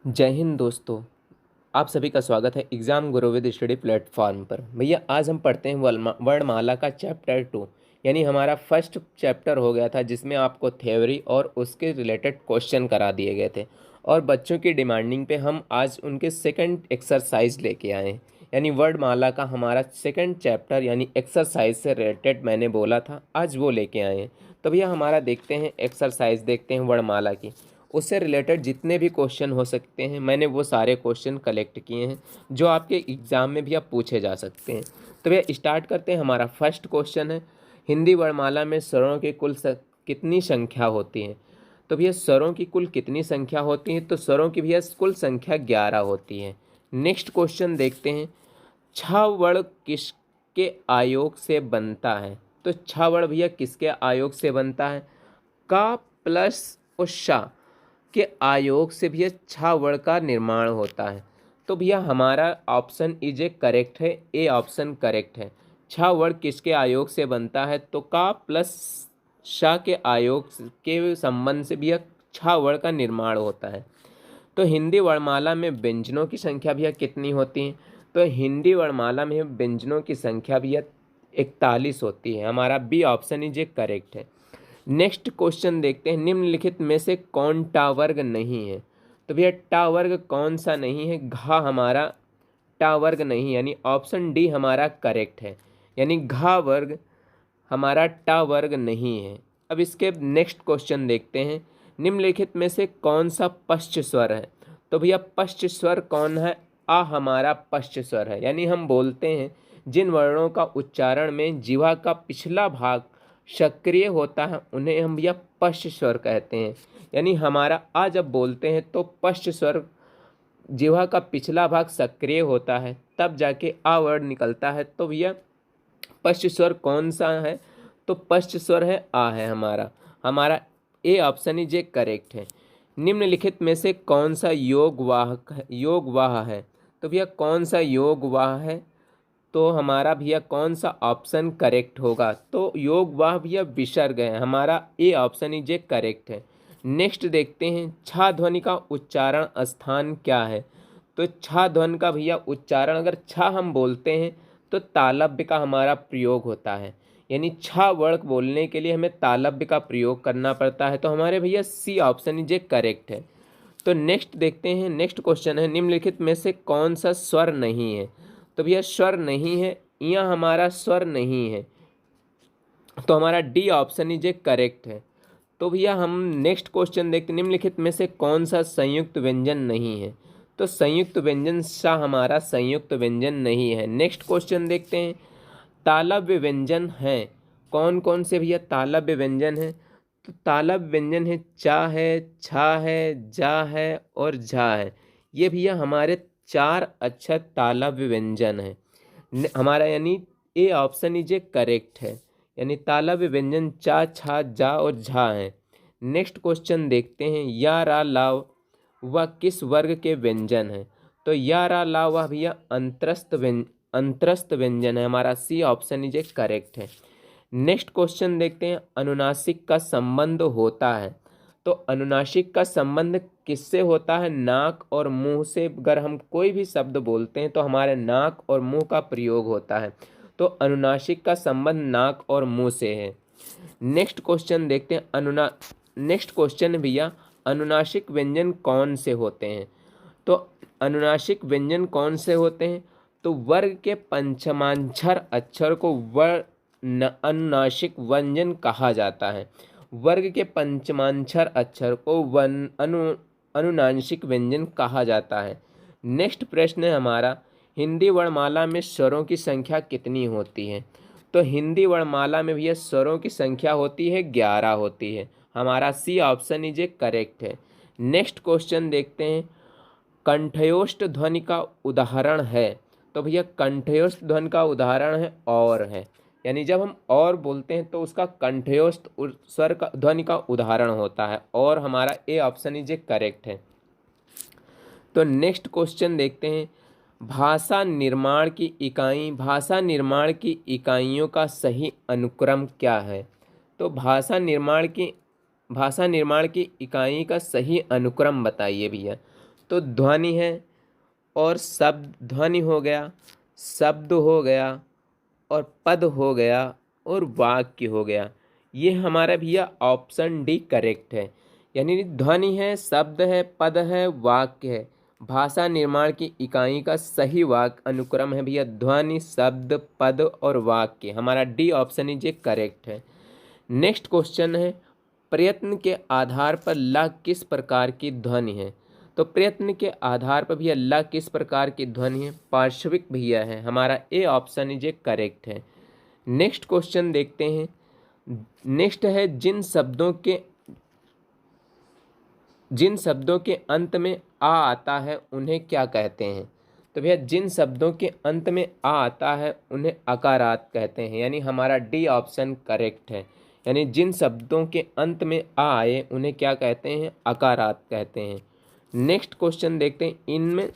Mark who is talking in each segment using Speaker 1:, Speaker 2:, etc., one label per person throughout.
Speaker 1: जय हिंद दोस्तों। आप सभी का स्वागत है exam Guru with study platform पर। भैया आज हम पढ़ते हैं वर्णमाला का चैप्टर 2, यानी हमारा फर्स्ट चैप्टर हो गया था जिसमें आपको थ्योरी और उसके रिलेटेड क्वेश्चन करा दिए गए थे और बच्चों की डिमांडिंग पे हम आज उनके सेकंड एक्सरसाइज लेके आए हैं। यानी वर्णमाला का हमारा सेकंड चैप्टर यानी एक्सरसाइज से रिलेटेड मैंने बोला था, आज वो लेके आए हैं। तो भैया हमारा देखते हैं एक्सरसाइज, देखते हैं वर्णमाला की, उससे रिलेटेड जितने भी क्वेश्चन हो सकते हैं मैंने वो सारे क्वेश्चन कलेक्ट किए हैं जो आपके एग्ज़ाम में भी आप पूछे जा सकते हैं। तो भैया स्टार्ट करते हैं। हमारा फर्स्ट क्वेश्चन है, हिंदी वर्णमाला में स्वरों की कितनी संख्या होती है? तो भैया स्वरों की कुल कितनी संख्या होती है? तो स्वरों की भैया कुल संख्या 11 होती है। नेक्स्ट क्वेश्चन देखते हैं, छह वर्ण किसके आयोग से बनता है? तो छह वर्ण भैया किसके आयोग से बनता है? का प्लस और शा के आयोग से भैया छह वर्ण का निर्माण होता है। तो भैया हमारा ऑप्शन इज ए करेक्ट है, ए ऑप्शन करेक्ट है। छह वर्ण किसके आयोग से बनता है? तो का प्लस शा के आयोग के संबंध से भैया छह वर्ण का निर्माण होता है। तो हिंदी वर्णमाला में व्यंजनों की संख्या भैया कितनी होती है? तो हिंदी वर्णमाला में व्यंजनों की संख्या भैया 41 होती है। हमारा B option is a correct है। नेक्स्ट क्वेश्चन देखते हैं, निम्नलिखित में से कौन टा वर्ग नहीं है? तो भैया टा वर्ग कौन सा नहीं है? घा हमारा टा वर्ग नहीं, यानी ऑप्शन डी हमारा करेक्ट है। यानी घा वर्ग हमारा टा वर्ग नहीं है। अब इसके नेक्स्ट क्वेश्चन देखते हैं, निम्नलिखित में से कौन सा पश्च स्वर है? तो भैया पश्च स्वर कौन है? आ हमारा पश्च स्वर है। यानी हम बोलते हैं जिन वर्णों का उच्चारण में जिह्वा का पिछला भाग सक्रिय होता है उन्हें हम भैया पश्च स्वर कहते हैं। यानी हमारा आ जब बोलते हैं तो पश्च स्वर, जिह्वा का पिछला भाग सक्रिय होता है तब जाके आ वर्ण निकलता है। तो भैया पश्च स्वर कौन सा है? तो पश्च स्वर है आ है हमारा। हमारा A option he J correct है। निम्नलिखित में से कौन सा योग वाह है? तो भैया कौन सा योग वाह है? तो हमारा भैया कौन सा ऑप्शन करेक्ट होगा? तो योग वाह भैया विसर्ग है। हमारा A option he J correct है। नेक्स्ट देखते हैं, छा ध्वनि का उच्चारण स्थान क्या है? तो छा ध्वनि का भैया उच्चारण, अगर छा हम बोलते हैं तो तालव्य का हमारा प्रयोग होता है। यानी छा वर्ण बोलने के लिए हमें तालव्य का प्रयोग करना पड़ता है। तो हमारे भैया सी ऑप्शन ही जे करेक्ट है। तो नेक्स्ट देखते हैं, नेक्स्ट क्वेश्चन है, निम्नलिखित में से कौन सा स्वर नहीं है? तो भैया स्वर नहीं है, यहाँ हमारा स्वर नहीं है। तो हमारा डी ऑप्शन ही जे करेक्ट है। तो भैया हम नेक्स्ट क्वेश्चन देखते हैं, निम्नलिखित में से कौन सा संयुक्त व्यंजन नहीं है? तो संयुक्त व्यंजन सा हमारा संयुक्त व्यंजन नहीं है। नेक्स्ट क्वेश्चन देखते हैं, तालव्य व्यंजन हैं कौन कौन से? भैया तालव्य व्यंजन है, तो तालव्य व्यंजन है चा है, छा है, जा है और झा है। ये भैया हमारे चार अक्षर तालव्य व्यंजन है हमारा, यानी A option is a correct है। यानी तालव्य व्यंजन चा, छा, जा और झा है। नेक्स्ट क्वेश्चन देखते हैं, या रा लाव वह किस वर्ग के व्यंजन है? तो या रा लाव वह भैया अंतरस्थ व्यंजन है। हमारा C option is a correct है। नेक्स्ट क्वेश्चन देखते हैं, अनुनासिक का संबंध होता है? तो अनुनासिक का संबंध किससे होता है? नाक और मुंह से। अगर हम कोई भी शब्द बोलते हैं तो हमारे नाक और मुंह का प्रयोग होता है। तो अनुनासिक का संबंध नाक और मुंह से है। नेक्स्ट क्वेश्चन देखते हैं, नेक्स्ट क्वेश्चन भैया, अनुनासिक व्यंजन कौन से होते हैं? तो अनुनासिक व्यंजन कौन से होते हैं? तो वर्ग के पंचमाक्षर अक्षर को अनुनासिक व्यंजन कहा जाता है। वर्ग के पंचमाक्षर अक्षर को अनुनासिक व्यंजन कहा जाता है। नेक्स्ट प्रश्न है हमारा, हिंदी वर्णमाला में स्वरों की संख्या कितनी होती है? तो हिंदी वर्णमाला में भैया स्वरों की संख्या होती है 11 होती है। हमारा C option is a correct है। नेक्स्ट क्वेश्चन देखते हैं, कंठ्योष्ठ ध्वनि का उदाहरण है? तो भैया कंठ्योष्ठ ध्वनि का उदाहरण है और है। यानी जब हम और बोलते हैं तो उसका कंठ्योष्ठ स्वर का ध्वनि का उदाहरण होता है, और हमारा A option is a correct है। तो नेक्स्ट क्वेश्चन देखते हैं, भाषा निर्माण की इकाइयों का सही अनुक्रम क्या है? तो भाषा निर्माण की इकाई का सही अनुक्रम बताइए भैया। तो ध्वनि है और शब्द, ध्वनि हो गया, शब्द हो गया और पद हो गया और वाक्य हो गया। ये हमारा भैया ऑप्शन डी करेक्ट है। यानी ध्वनि है, शब्द है, पद है, वाक्य है। भाषा निर्माण की इकाई का सही वाक्य अनुक्रम है भैया ध्वनि, शब्द, पद और वाक्य। हमारा डी ऑप्शन इज करेक्ट है। नेक्स्ट क्वेश्चन है, प्रयत्न के आधार पर ल किस प्रकार की ध्वनि है? तो प्रयत्न के आधार पर भैया ल किस प्रकार की ध्वनि है? पार्श्विक भैया है। हमारा ए ऑप्शन इज करेक्ट है। नेक्स्ट क्वेश्चन देखते हैं। नेक्स्ट है, जिन शब्दों के अंत में आ आता है उन्हें क्या कहते हैं? तो भैया जिन शब्दों के अंत में आ आता है उन्हें अकारात कहते हैं। यानी हमारा डी ऑप्शन करेक्ट है। यानी जिन शब्दों के अंत में आ आए उन्हें क्या कहते हैं? अकारात कहते हैं। नेक्स्ट क्वेश्चन देखते हैं।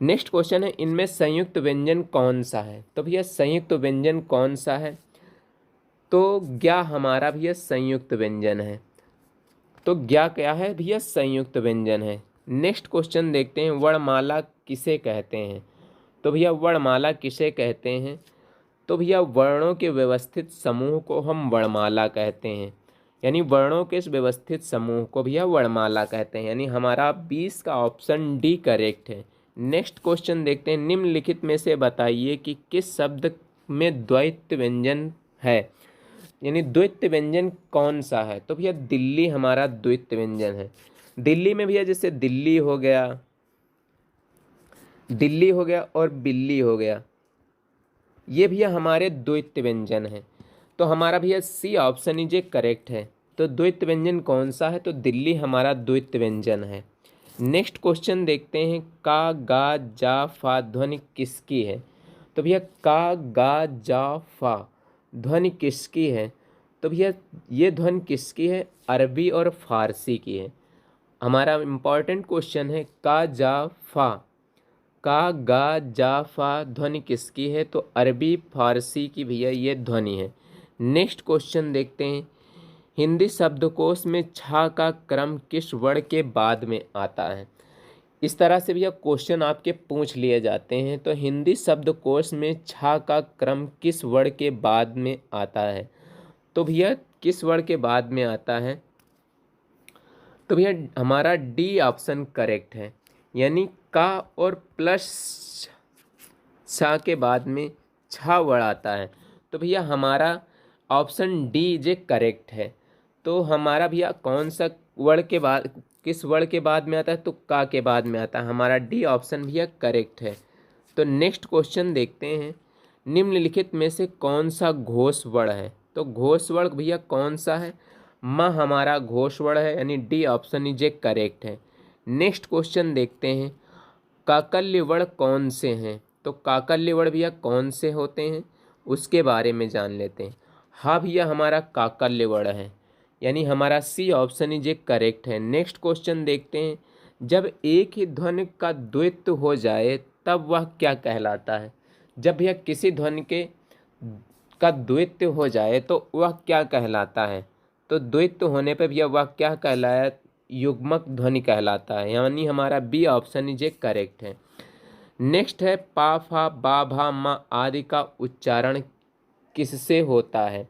Speaker 1: नेक्स्ट क्वेश्चन है, इनमें संयुक्त व्यंजन कौन सा है? तो भैया संयुक्त व्यंजन कौन सा है? तो ज्ञा हमारा भैया संयुक्त व्यंजन है। तो ज्ञा क्या है भैया? संयुक्त व्यंजन है। नेक्स्ट क्वेश्चन देखते हैं, वर्णमाला किसे कहते हैं? तो भैया वर्णमाला किसे कहते हैं? तो भैया वर्णों के व्यवस्थित समूह को हम वर्णमाला कहते हैं। यानी वर्णों के इस व्यवस्थित समूह को भैया वर्णमाला कहते हैं। यानी हमारा 20 का ऑप्शन डी करेक्ट है। नेक्स्ट क्वेश्चन देखते हैं, निम्नलिखित में से बताइए कि किस शब्द में द्वैत व्यंजन है? यानी द्वैत व्यंजन कौन सा है? तो भैया दिल्ली हमारा द्वैत व्यंजन है। दिल्ली में भैया जैसे दिल्ली हो गया और बिल्ली हो गया, ये भैया हमारे द्वैत व्यंजन है। तो हमारा भैया सी ऑप्शन इज करेक्ट है। तो द्वैत व्यंजन कौन सा है? तो दिल्ली हमारा द्वैत व्यंजन है। नेक्स्ट क्वेश्चन देखते हैं, का, गा, जा, फा ध्वनि किसकी है? तो भैया का, गा, जा, फा ध्वनि किसकी है? तो भैया ये ध्वनि किसकी है? अरबी और फारसी की है। हमारा इम्पॉर्टेंट क्वेश्चन है, का, जा, फा, का, गा, जा, फा ध्वनि किसकी है? तो अरबी फारसी की भैया ये ध्वनि है। नेक्स्ट क्वेश्चन देखते हैं, हिंदी शब्दकोश में छा का क्रम किस वर्ण के बाद में आता है? इस तरह से भैया क्वेश्चन आपके पूछ लिए जाते हैं। तो हिंदी शब्दकोश में छा का क्रम किस वर्ण के बाद में आता है? तो भैया किस वर्ण के बाद में आता है? तो भैया हमारा डी ऑप्शन करेक्ट है। यानी का और प्लस छा के बाद में छा वर्ण आता है। तो भैया हमारा ऑप्शन डी जे करेक्ट है। तो हमारा भैया कौन सा वर्ण के बाद, किस वर्ण के बाद में आता है? तो का के बाद में आता है। हमारा डी ऑप्शन भैया करेक्ट है। तो नेक्स्ट क्वेश्चन देखते हैं, निम्नलिखित में से कौन सा घोष वर्ण है? तो घोष वर्ण भैया कौन सा है? म हमारा घोष वर्ण है। यानी डी ऑप्शन इज करेक्ट है। नेक्स्ट क्वेश्चन देखते हैं, काकल्य वर्ण कौन से हैं? तो काकल्य वर्ण भैया कौन से होते हैं उसके बारे में जान लेते हैं। हाँ भैया हमारा काकल्य वर्ण है। यानी हमारा सी ऑप्शन इज करेक्ट है। नेक्स्ट क्वेश्चन देखते हैं, जब एक ही ध्वनि का द्वैत हो जाए तब वह क्या कहलाता है? जब भैया किसी ध्वनि का द्वैत हो जाए तो वह क्या कहलाता है? तो द्वैत होने पर भैया वह क्या कहलाया? युग्मक ध्वनि कहलाता है। यानी हमारा बी ऑप्शन इज करेक्ट है। नेक्स्ट है, पा, फा, बा, भा, मा आदि का उच्चारण किससे होता है?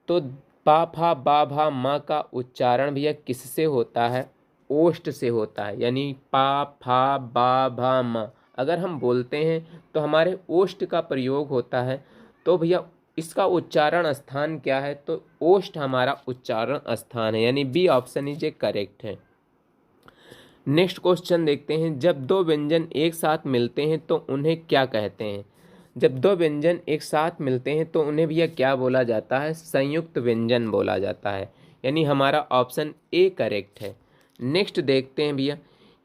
Speaker 1: तो पा, फा, बा, भा, मा का उच्चारण भैया किससे होता है? ओष्ठ से होता है। यानी पा, फा, बा, भा, मा अगर हम बोलते हैं तो हमारे ओष्ठ का प्रयोग होता है। तो भैया इसका उच्चारण स्थान क्या है? तो ओष्ठ हमारा उच्चारण स्थान है। यानी बी ऑप्शन इज करेक्ट है। नेक्स्ट क्वेश्चन देखते हैं, जब दो व्यंजन एक साथ मिलते हैं तो उन्हें क्या कहते हैं? जब दो व्यंजन एक साथ मिलते हैं तो उन्हें भैया क्या बोला जाता है? संयुक्त व्यंजन बोला जाता है। यानी हमारा ऑप्शन ए करेक्ट है। नेक्स्ट देखते हैं भैया,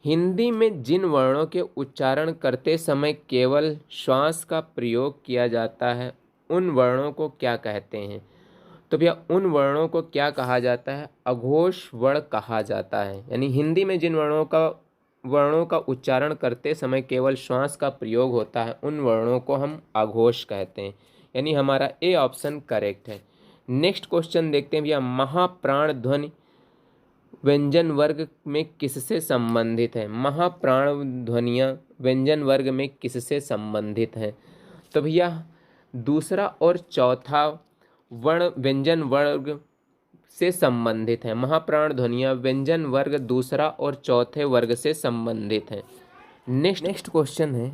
Speaker 1: हिंदी में जिन वर्णों के उच्चारण करते समय केवल श्वास का प्रयोग किया जाता है उन वर्णों को क्या कहते हैं? तो भैया उन वर्णों को क्या कहा जाता है? अघोष वर्ण कहा जाता है। यानी हिंदी में जिन वर्णों का उच्चारण करते समय केवल श्वास का प्रयोग होता है उन वर्णों को हम अघोष कहते हैं। यानी हमारा ए ऑप्शन करेक्ट है। नेक्स्ट क्वेश्चन देखते हैं भैया, महाप्राण ध्वनि व्यंजन वर्ग में किससे संबंधित है? महाप्राण ध्वनियाँ व्यंजन वर्ग में किससे संबंधित हैं? तो भैया दूसरा और चौथा वर्ण व्यंजन वर्ग से संबंधित है। महाप्राण ध्वनियाँ व्यंजन वर्ग दूसरा और चौथे वर्ग से संबंधित हैं। नेक्स्ट क्वेश्चन है,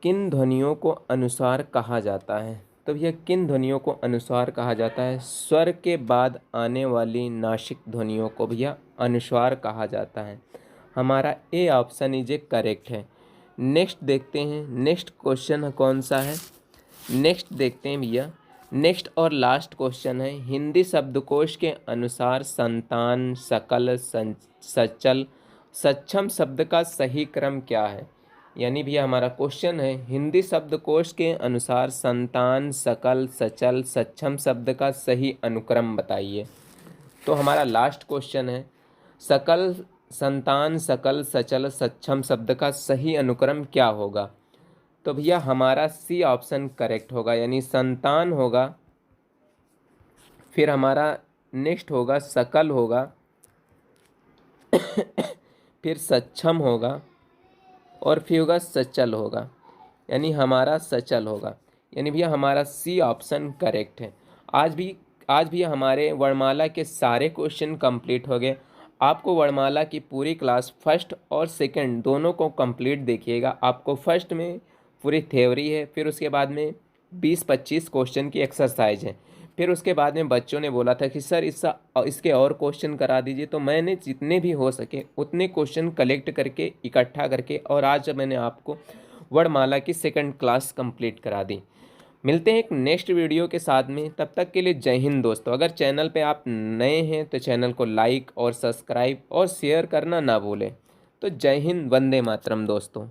Speaker 1: किन ध्वनियों को अनुस्वार कहा जाता है? तो भैया किन ध्वनियों को अनुस्वार कहा जाता है? स्वर के बाद आने वाली नासिक ध्वनियों को भैया अनुस्वार कहा जाता है। हमारा A option is a correct है। नेक्स्ट देखते हैं, नेक्स्ट क्वेश्चन कौन सा है? नेक्स्ट देखते हैं भैया, नेक्स्ट और लास्ट क्वेश्चन है, हिंदी शब्दकोश के अनुसार संतान, सकल, सचल, सक्षम शब्द का सही क्रम क्या है? यानी भैया हमारा क्वेश्चन है, हिंदी शब्दकोश के अनुसार संतान, सकल, सचल, सक्षम शब्द का सही अनुक्रम बताइए। तो हमारा लास्ट क्वेश्चन है, सकल, संतान, सकल, सचल, सक्षम शब्द का सही अनुक्रम क्या होगा? तो भैया हमारा सी ऑप्शन करेक्ट होगा, यानी संतान होगा, फिर हमारा नेक्स्ट होगा सकल होगा, फिर सक्षम होगा और फिर होगा सचल होगा, यानी हमारा सचल होगा। यानी भैया हमारा सी ऑप्शन करेक्ट है। आज भी हमारे वर्णमाला के सारे क्वेश्चन कंप्लीट हो गए। आपको वर्णमाला की पूरी क्लास फर्स्ट और सेकंड दोनों को कंप्लीट देखिएगा। आपको फर्स्ट में पूरी थ्योरी है, फिर उसके बाद में 20-25 क्वेश्चन की एक्सरसाइज है, फिर उसके बाद में बच्चों ने बोला था कि सर इसके और क्वेश्चन करा दीजिए, तो मैंने जितने भी हो सके उतने क्वेश्चन कलेक्ट करके इकट्ठा करके और आज मैंने आपको वर्णमाला की सेकंड क्लास कंप्लीट करा दी। मिलते हैं एक नेक्स्ट वीडियो के साथ में, तब तक के लिए जय हिंद दोस्तों। अगर चैनल पे आप नए हैं तो चैनल को लाइक और सब्सक्राइब और शेयर करना ना भूलें। तो जय हिंद, वंदे मातरम दोस्तों।